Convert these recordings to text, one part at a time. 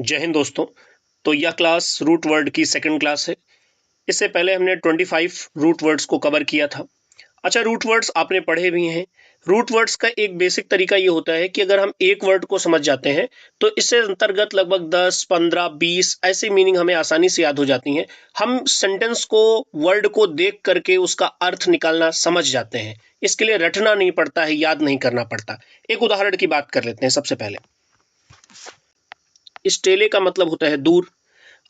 जय हिंद दोस्तों। तो यह क्लास रूट वर्ड की सेकंड क्लास है। इससे पहले हमने 25 रूट वर्ड्स को कवर किया था। अच्छा, रूट वर्ड्स आपने पढ़े भी हैं। रूट वर्ड्स का एक बेसिक तरीका ये होता है कि अगर हम एक वर्ड को समझ जाते हैं तो इससे अंतर्गत लगभग 10, 15, 20 ऐसी मीनिंग हमें आसानी से याद हो जाती हैं। हम सेंटेंस को, वर्ड को देख करके उसका अर्थ निकालना समझ जाते हैं। इसके लिए रटना नहीं पड़ता है, याद नहीं करना पड़ता। एक उदाहरण की बात कर लेते हैं। सबसे पहले इस टेले का मतलब होता है दूर।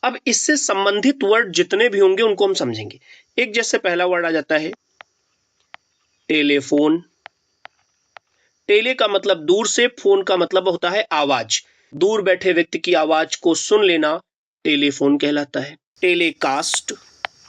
अब इससे संबंधित वर्ड जितने भी होंगे उनको हम समझेंगे। एक जैसे पहला वर्ड आ जाता है टेलीफोन। टेले का मतलब दूर से, फोन का मतलब होता है आवाज। दूर बैठे व्यक्ति की आवाज को सुन लेना टेलीफोन कहलाता है। टेलीकास्ट,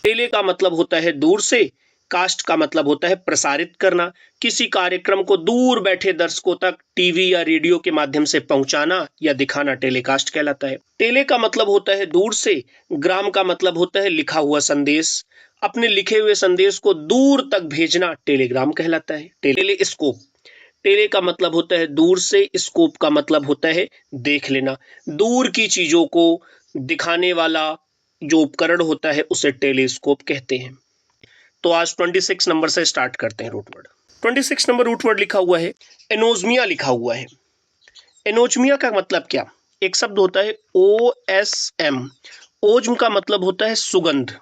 टेले का मतलब होता है दूर से, कास्ट का मतलब होता है प्रसारित करना। किसी कार्यक्रम को दूर बैठे दर्शकों तक टीवी या रेडियो के माध्यम से पहुंचाना या दिखाना टेलीकास्ट कहलाता है। टेले का मतलब होता है दूर से, ग्राम का मतलब होता है लिखा हुआ संदेश। अपने लिखे हुए संदेश को दूर तक भेजना टेलीग्राम कहलाता है। टेलीस्कोप, टेले का मतलब होता है दूर से, स्कोप का मतलब होता है देख लेना। दूर की चीजों को दिखाने वाला जो उपकरण होता है उसे टेलीस्कोप कहते हैं। तो आज 26 नंबर से स्टार्ट करते हैं root word. 26 number root word लिखा हुआ है एनोजमिया लिखा हुआ है। एनोजमिया का मतलब क्या? एक शब्द होता है OSM। ओज्म का मतलब होता है सुगंध।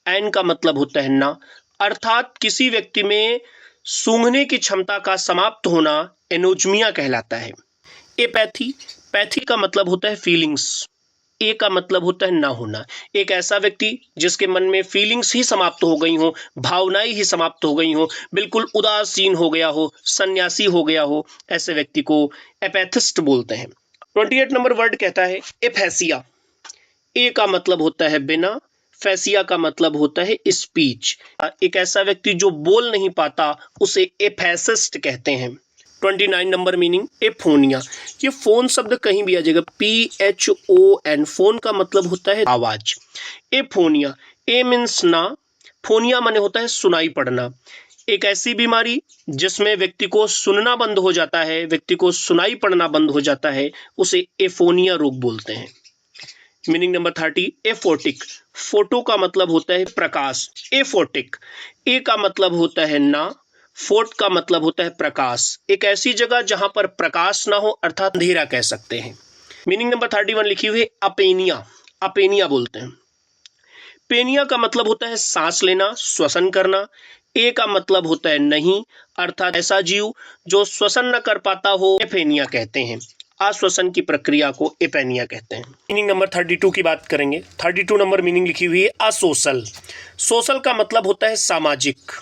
एन का मतलब होता है ना, अर्थात किसी व्यक्ति में सूंघने की क्षमता का समाप्त होना एनोजमिया कहलाता है। एपैथी, पैथी का मतलब होता है फीलिंग्स। ए का मतलब होता है ना होना। एक ऐसा व्यक्ति जिसके मन में फीलिंग्स ही समाप्त हो गई हो, भावनाएं ही समाप्त हो गई हो, बिल्कुल उदासीन हो गया हो, सन्यासी हो गया हो, ऐसे व्यक्ति को एपैथिस्ट बोलते हैं। 28 नंबर वर्ड कहता है एफेसिया। ए का मतलब होता है बिना, फैसिया का मतलब होता है स्पीच। एक ऐसा व्यक्ति जो बोल नहीं पाता उसे एफेसिस्ट कहते हैं। 29 नंबर मीनिंग एफोनिया। ये फोन शब्द कहीं भी आ जाएगा, PHON। फोन का मतलब होता है आवाज। एफोनिया, ए मीन्स ना, फोनिया माने होता है सुनाई पड़ना। एक ऐसी बीमारी जिसमें व्यक्ति को सुनना बंद हो जाता है, व्यक्ति को सुनाई पड़ना बंद हो जाता है, उसे एफोनिया रोग बोलते हैं। Meaning number 30 एफोटिक। फोटो का मतलब होता है प्रकाश। एफोटिक, ए का मतलब होता है ना, फोर्ट का मतलब होता है प्रकाश। एक ऐसी जगह जहां पर प्रकाश ना हो, अर्थात अंधेरा कह सकते हैं। मीनिंग नंबर 31 लिखी हुई है अपेनिया। अपेनिया बोलते हैं। पेनिया का मतलब होता है सांस लेना, श्वसन करना। ए का मतलब होता है नहीं, अर्थात ऐसा जीव जो श्वसन न कर पाता हो एपेनिया कहते हैं। आश्वसन की प्रक्रिया को एपेनिया कहते हैं। मीनिंग नंबर 32 की बात करेंगे। 32 नंबर मीनिंग लिखी हुई है असोशल। सोशल का मतलब होता है सामाजिक,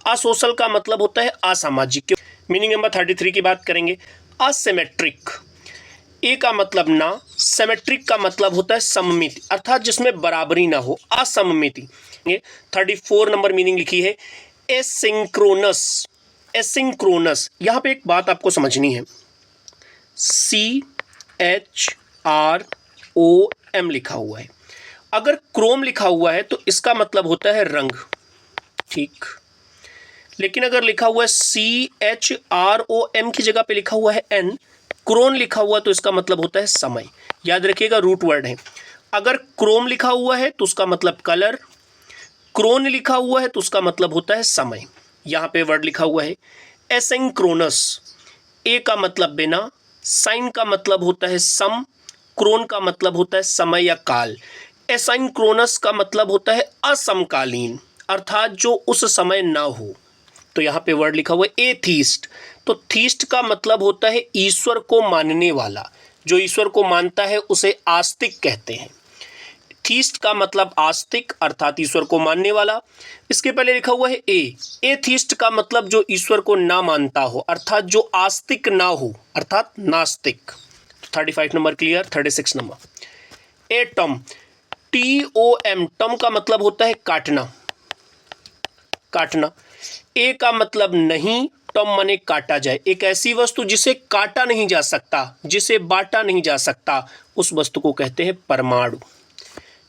असोशल का मतलब होता है असामाजिक। मीनिंग नंबर 33 की बात करेंगे असिमेट्रिक। ए का मतलब ना, सिमेट्रिक का मतलब होता है सममिति, अर्थात जिसमें बराबरी ना हो, असममिति। 34 नंबर मीनिंग लिखी है एसिंक्रोनस। एसिंक्रोनस, यहां पे एक बात आपको समझनी है, CHROM लिखा हुआ है। अगर क्रोम लिखा हुआ है तो इसका मतलब होता है रंग, ठीक। लेकिन अगर लिखा हुआ है CHROM की जगह पे लिखा हुआ है N, क्रोन लिखा हुआ तो इसका मतलब होता है समय। याद रखिएगा, रूट वर्ड है। अगर क्रोम लिखा हुआ है तो उसका मतलब कलर, क्रोन लिखा हुआ है तो उसका मतलब होता है समय। यहां पे वर्ड लिखा हुआ है एसिंक्रोनस। ए का मतलब बिना, साइन का मतलब होता है सम, क्रोन का मतलब होता है समय या काल। एसिंक्रोनस का मतलब होता है असमकालीन, अर्थात जो उस समय ना हो। तो यहाँ पे वर्ड लिखा हुआ है एथीस्ट। तो थीस्ट का मतलब होता है ईश्वर को मानने वाला, जो ईश्वर को मानता है उसे आस्तिक कहते हैं। थीस्ट का मतलब आस्तिक, अर्थात ईश्वर को मानने वाला। इसके पहले लिखा हुआ है एथीस्ट का मतलब जो ईश्वर को ना मानता हो, अर्थात जो आस्तिक ना हो, अर्थात नास्तिक। 35 number clear. 36 number atom. TOM, टम का मतलब होता है काटना, काटना। ए का मतलब नहीं, टम माने काटा जाए। एक ऐसी वस्तु जिसे काटा नहीं जा सकता, जिसे बांटा नहीं जा सकता, उस वस्तु को कहते हैं परमाणु।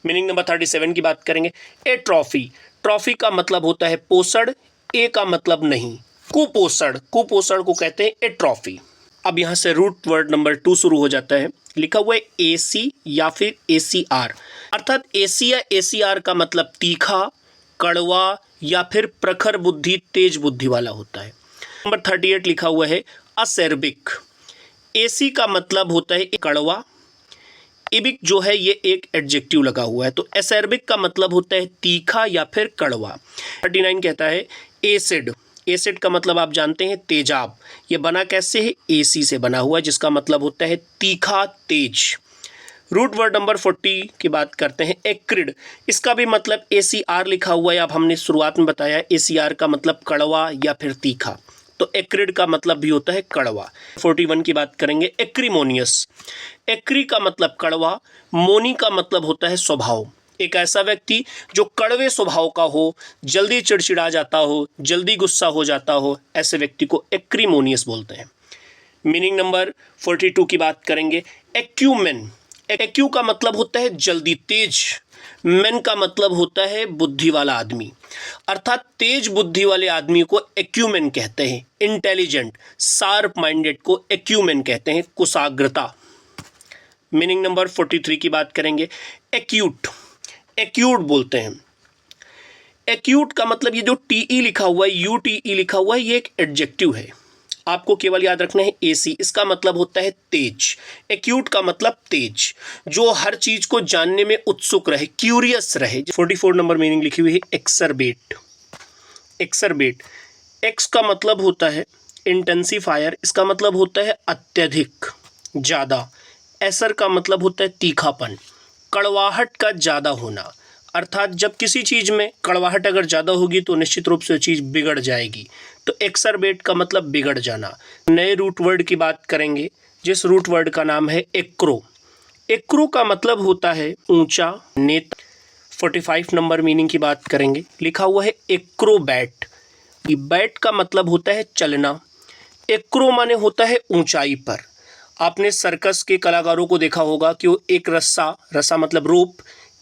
मीनिंग नंबर 37 की बात करेंगे ए ट्रॉफी। ट्रॉफी का मतलब होता है पोषण। ए का मतलब नहीं, कुपोषण, कुपोषण को कहते हैं ए ट्रॉफी। अब यहाँ से रूट वर्ड नंबर 2 शुरू हो जाता है। लिखा हुआ है एसी या फिर एसीआर, अर्थात एसी या एसीआर का मतलब तीखा, कड़वा या फिर प्रखर बुद्धि, तेज बुद्धि वाला होता है। नंबर 38 लिखा हुआ है असैर्बिक। एसी का मतलब होता है कड़वा, इबिक जो है ये एक एडजेक्टिव लगा हुआ है, तो असैर्बिक का मतलब होता है तीखा या फिर कड़वा। 39 कहता है एसिड। एसिड का मतलब आप जानते हैं तेजाब। ये बना कैसे है? एसी से बना हुआ है, जिसका मतलब होता है तीखा, तेज। रूट वर्ड नंबर 40 की बात करते हैं एक्रिड। इसका भी मतलब एसीआर लिखा हुआ है। अब हमने शुरुआत में बताया एसीआर का मतलब कड़वा या फिर तीखा, तो एक्रिड का मतलब भी होता है कड़वा। 41 की बात करेंगे एक्रीमोनियस। एक्री का मतलब कड़वा, मोनी का मतलब होता है स्वभाव। एक ऐसा व्यक्ति जो कड़वे स्वभाव का हो, जल्दी चिड़चिड़ा जाता हो, जल्दी गुस्सा हो जाता हो, ऐसे व्यक्ति को एक्रीमोनियस बोलते हैं। मीनिंग नंबर 42 की बात करेंगे एक्यूमेन। एक्यू का मतलब होता है जल्दी, तेज। मेन का मतलब होता है बुद्धि वाला आदमी, अर्थात तेज बुद्धि वाले आदमी को एक्यूमेन कहते हैं। इंटेलिजेंट, शार्प माइंडेड को एक्यूमेन कहते हैं, कुशाग्रता। मीनिंग नंबर 43 की बात करेंगे एक्यूट। एक्यूट बोलते हैं। एक्यूट का मतलब ये जो टीई लिखा हुआ है, यूटीई लिखा हुआ है, ये एक एडजेक्टिव है। आपको केवल याद रखना है एसी, इसका मतलब होता है तेज। एक्यूट का मतलब तेज, जो हर चीज को जानने में उत्सुक रहे, क्यूरियस रहे। 44 नंबर मीनिंग लिखी हुई है एक्सरबेट। एक्सरबेट, एक्स का मतलब होता है इंटेंसिफायर, इसका मतलब होता है अत्यधिक, ज्यादा। एसर का मतलब होता है तीखापन, कड़वाहट का ज्यादा होना, अर्थात जब किसी चीज में कड़वाहट अगर ज्यादा होगी तो निश्चित रूप से चीज बिगड़ जाएगी। तो एक्सरबेट का मतलब बिगड़ जाना। नए रूट वर्ड की बात करेंगे, जिस रूट वर्ड का नाम है एक्रो। एक्रो का मतलब होता है ऊंचा, नेता। 45 नंबर मीनिंग की बात करेंगे, लिखा हुआ है एक्रोबैट। बैट का मतलब होता है चलना। एक्रो माने होता है ऊंचाई पर। आपने सर्कस के कलाकारों को देखा होगा कि वो एक रस्सा मतलब रोप,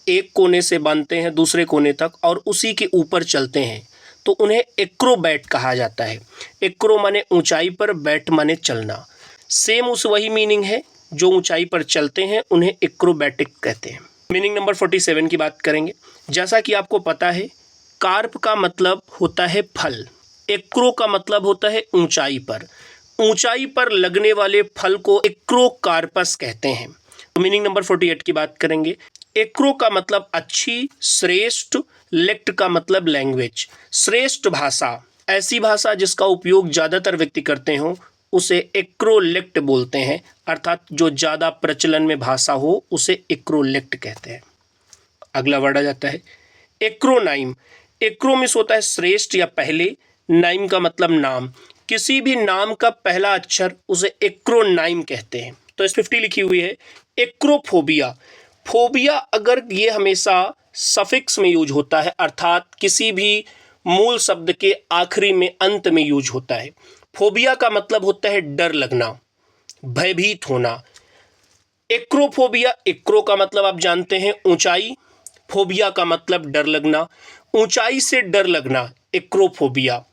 एक कोने से बांधते हैं दूसरे कोने तक और उसी के ऊपर चलते हैं, तो उन्हें एक्रोबैट कहा जाता है। एक्रो माने ऊंचाई पर, बैट माने चलना। सेम उस वही मीनिंग है, जो ऊंचाई पर चलते हैं उन्हें एक्रोबैटिक कहते हैं। मीनिंग नंबर 47 की बात करेंगे। जैसा कि आपको पता है, कार्प का मतलब होता है फल, एक्रो का मतलब होता है ऊंचाई पर। ऊंचाई पर लगने वाले फल को एक्रोकार्पस कहते हैं। मीनिंग नंबर 48 की बात करेंगे। एक्रो का मतलब अच्छी, श्रेष्ठ। लेक्ट का मतलब लैंग्वेज, श्रेष्ठ भाषा। ऐसी भाषा जिसका उपयोग ज्यादातर व्यक्ति करते हो उसे एक्रोलेक्ट बोलते हैं, अर्थात जो ज्यादा प्रचलन में भाषा हो उसे एक्रोलेक्ट कहते हैं। अगला वर्ड आ जाता है एक्रोनाइम। एक्रोमिस होता है श्रेष्ठ या पहले, नाइम का मतलब नाम। किसी भी नाम का पहला अक्षर उसे एक्रोनाइम कहते हैं। तो इस 50 लिखी हुई है एक्रोफोबिया। फोबिया अगर ये हमेशा सफिक्स में यूज होता है, अर्थात किसी भी मूल शब्द के आखिरी में, अंत में यूज होता है। फोबिया का मतलब होता है डर लगना, भयभीत होना। एक्रोफोबिया, एक्रो का मतलब आप जानते हैं ऊंचाई, फोबिया का मतलब डर लगना, ऊंचाई से डर लगना, एक्रोफोबिया।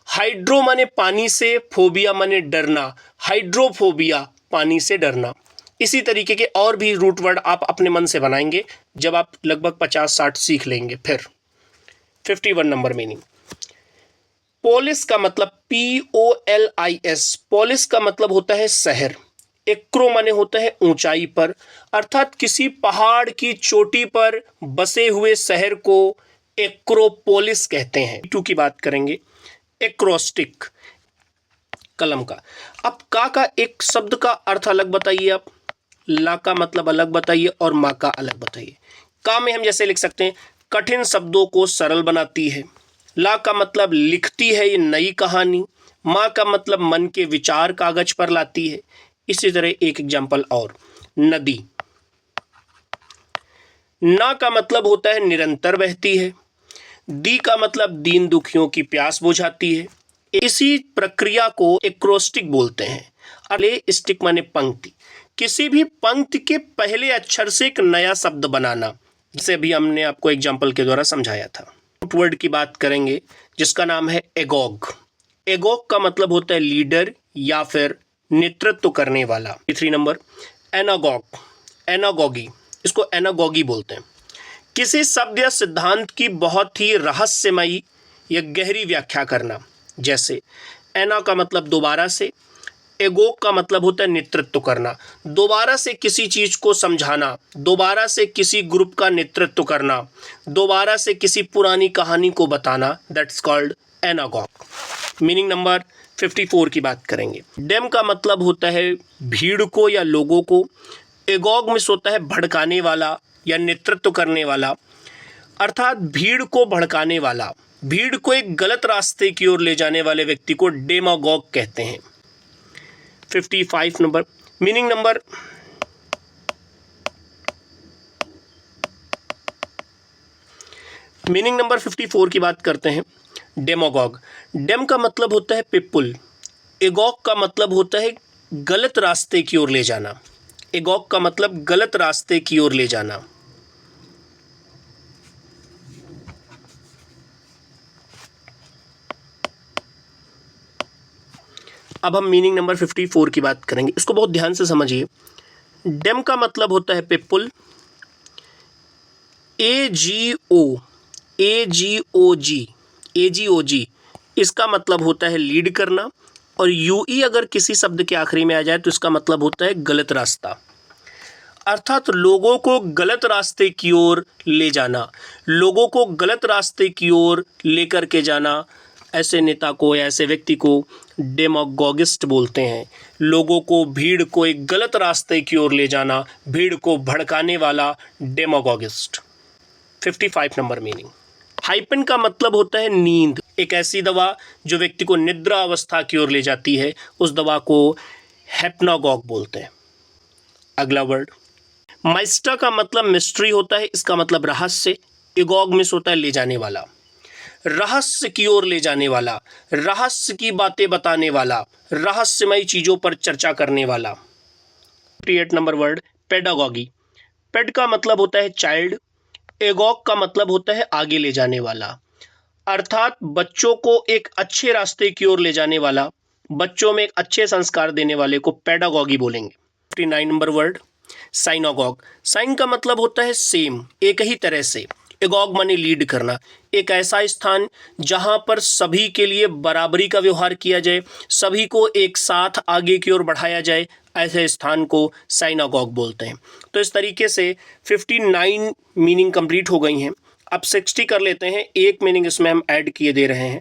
हाइड्रो माने पानी से, फोबिया माने डरना, हाइड्रोफोबिया पानी से डरना। इसी तरीके के और भी रूट वर्ड आप अपने मन से बनाएंगे जब आप लगभग 50-60 सीख लेंगे। फिर 51 नंबर मीनिंग, पोलिस का मतलब POLIS, पोलिस का मतलब होता है शहर। एक्रो माने होता है ऊंचाई पर, अर्थात किसी पहाड़ की चोटी पर बसे हुए शहर को एक्रोपोलिस कहते हैं। 2 की बात करेंगे एक्रोस्टिक, कलम का। अब का एक शब्द का अर्थ अलग बताइए आप, ला का मतलब अलग बताइए और माँ का अलग बताइए। का में हम जैसे लिख सकते हैं कठिन शब्दों को सरल बनाती है। ला का मतलब लिखती है ये नई कहानी। माँ का मतलब मन के विचार कागज पर लाती है। इसी तरह एक एग्जाम्पल और, नदी। ना का मतलब होता है निरंतर बहती है। दी का मतलब दीन दुखियों की प्यास बुझाती है। इसी प्रक्रिया को एक्रोस्टिक बोलते हैं। अले स्टिक माने पंक्ति, किसी भी पंक्ति के पहले अक्षर से एक नया शब्द बनाना, जिसे भी हमने आपको एग्जाम्पल के द्वारा समझाया था। रूट वर्ड की बात करेंगे जिसका नाम है एगोग। एगोग का मतलब होता है लीडर या फिर नेतृत्व करने वाला। 3 नंबर एनागॉग, एनागॉगी, इसको एनागॉगी बोलते हैं। किसी शब्द या सिद्धांत की बहुत ही रहस्यमयी या गहरी व्याख्या करना। जैसे एना का मतलब दोबारा से, एगोग का मतलब होता है नेतृत्व करना, दोबारा से किसी चीज को समझाना, दोबारा से किसी ग्रुप का नेतृत्व करना, दोबारा से किसी पुरानी कहानी को बताना, दैट्स कॉल्ड एनागॉग। मीनिंग नंबर 54 की बात करेंगे। डेम का मतलब होता है भीड़ को या लोगों को, एगोग में होता है भड़काने वाला या नेतृत्व करने वाला, अर्थात भीड़ को भड़काने वाला, भीड़ को एक गलत रास्ते की ओर ले जाने वाले व्यक्ति को डेमागॉग कहते हैं। 55 number meaning number meaning number 54 की बात करते हैं। डेमागॉग, डेम का मतलब होता है पिपुल, एगॉग का मतलब होता है गलत रास्ते की ओर ले जाना, एगॉग का मतलब गलत रास्ते की ओर ले जाना। अब हम मीनिंग नंबर 54 की बात करेंगे, इसको बहुत ध्यान से समझिए। डेम का मतलब होता है पिपुल, एजीओजी इसका मतलब होता है लीड करना, और यूई अगर किसी शब्द के आखिरी में आ जाए तो इसका मतलब होता है गलत रास्ता, अर्थात लोगों को गलत रास्ते की ओर ले जाना, लोगों को गलत रास्ते की ओर लेकर के जाना। ऐसे नेता को या ऐसे व्यक्ति को डेमागॉगिस्ट बोलते हैं। लोगों को, भीड़ को एक गलत रास्ते की ओर ले जाना, भीड़ को भड़काने वाला डेमागॉगिस्ट। 55 नंबर मीनिंग, हाइपन का मतलब होता है नींद, एक ऐसी दवा जो व्यक्ति को निद्रा अवस्था की ओर ले जाती है, उस दवा को हेप्नागॉग बोलते हैं। अगला वर्ड माइस्टा का मतलब मिस्ट्री होता है, इसका मतलब रहस्य, एगॉग मिस होता है ले जाने वाला, रहस्य की ओर ले जाने वाला, रहस्य की बातें बताने वाला, रहस्यमयी चीजों पर चर्चा करने वाला। 58 नंबर वर्ड पेडागॉगी, पेड का मतलब होता है चाइल्ड, एगॉग का मतलब होता है आगे ले जाने वाला, अर्थात बच्चों को एक अच्छे रास्ते की ओर ले जाने वाला, बच्चों में एक अच्छे संस्कार देने वाले को पेडागॉगी बोलेंगे। 59 नंबर वर्ड साइनागॉग, साइन का मतलब होता है सेम, एक ही तरह से, एगॉग माने लीड करना, एक ऐसा स्थान जहां पर सभी के लिए बराबरी का व्यवहार किया जाए, सभी को एक साथ आगे की ओर बढ़ाया जाए, ऐसे स्थान को साइनागॉग बोलते हैं। तो इस तरीके से 59 मीनिंग कंप्लीट हो गई हैं। अब 60 कर लेते हैं, एक मीनिंग इसमें हम ऐड किए दे रहे हैं।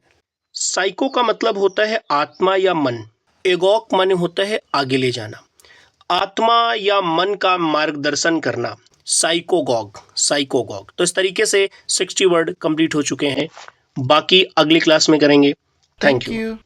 साइको का मतलब होता है आत्मा या मन, एगॉग माने होता है आगे ले जाना, आत्मा या मन का मार्गदर्शन करना, साइकोगॉग, साइकोगॉग। तो इस तरीके से 60 वर्ड कंप्लीट हो चुके हैं, बाकी अगली क्लास में करेंगे। Thank you.